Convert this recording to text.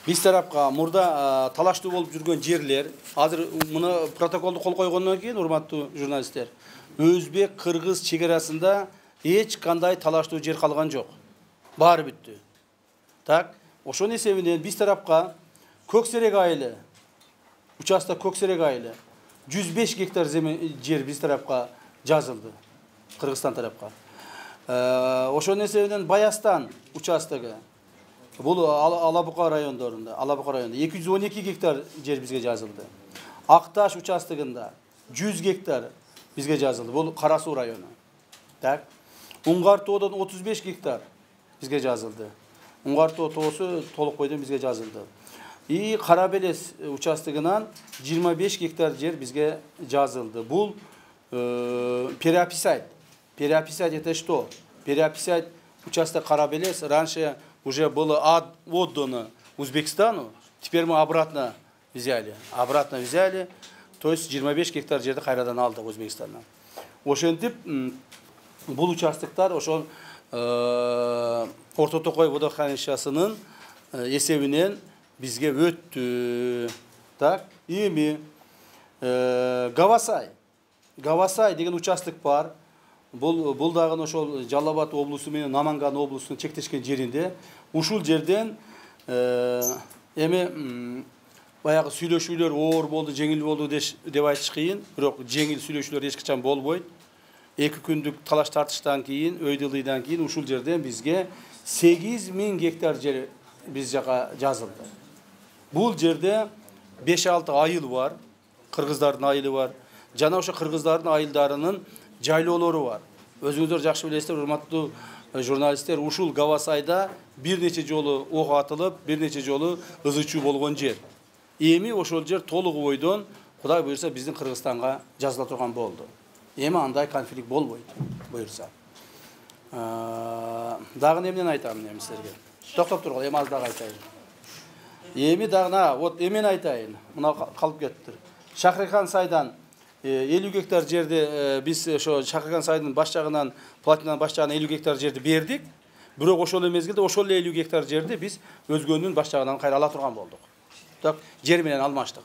Биз тарапка мурда талаштуу болуп жүргөн жерлер, азыр муну протоколду кол койгондон кийин, урматтуу журналисттер, Өзбек Кыргыз чегарасында эч кандай талаштуу жер калган жок. Баары бүттү. Так, ошонун эсебинен биз тарапка Көксерек айылы, участок Көксерек айылы 105 гектар жер биз тарапка жазылды. Кыргызстан тарапка. Ошонун эсебинен Баястан участогу, бул Алабука райондорунда, 212 гектар жер бизге жазылды. Акташ участогунда 100 гектар бизге жазылды. Бул Кара Суу району. Так. Уңгар тоодон 35 гектар бизге жазылды. Уңгар тоо тоосу толук бойдон бизге жазылды. И Карабелес участогунан 25 гектар жер бизге жазылды. Бул переописать. Переописать это что? Переописать участок Карабелес раньше уже было отдано Узбекистану, теперь мы обратно взяли. То есть 25 гектар жерди кайрадан алдык Өзбекстандан. Ошентип бул участоктор ошол Орто Токой водохранилищесинин эсебинен бизге өттү. Так, эми Гавасай деген участок бар. Бул дагы ошол Жалал-Абад облусу менен Наманган облусунун чектешкен жеринде. Ушул жерден эми баягы сүйлөшүүлөр оор болду, жеңил болду деп айтыш кыйын, бирок жеңил сүйлөшүүлөр эч качан болбойт. 2 күндүк талаш тартыштан кийин, өйдөлүйдөн кийин ушул жерден бизге 8000 гектар жер биз жака жазылды. Бул жерде 5-6 айыл бар, кыргыздардын айылы бар. Жана ошо кыргыздардын айылдарынын жайлоолору бар. Өзүңүздөр жакшы билесиздер, урматтуу журналисттер, ушул Гавасайда бир нече жолу ок атылып, бир нече жолу ызычуу болгон жер. Эми ошол жер толук бойдон, Кудай буйрса, биздин Кыргызстанга жазыла турган болду. Эми андай конфликт болбойт, буйрса. Дагы эмнени айтам мен силерге? Токтоп тургула, эми аз дагы айтайын. Эми дагы, вот эмен айтайын. Мына калып кеттир. Шакырхан сайдан 50 гектар жерди биз ошо Шакырхан сайдын баш жагынан, платинадан баш жагына 50 гектар жерди бердик. Бирок ошол мезгилде ошол 50 гектар жерди биз өзгөнүн баш жагынан кайра ала турган болдук. Так, жер менен алмаштык.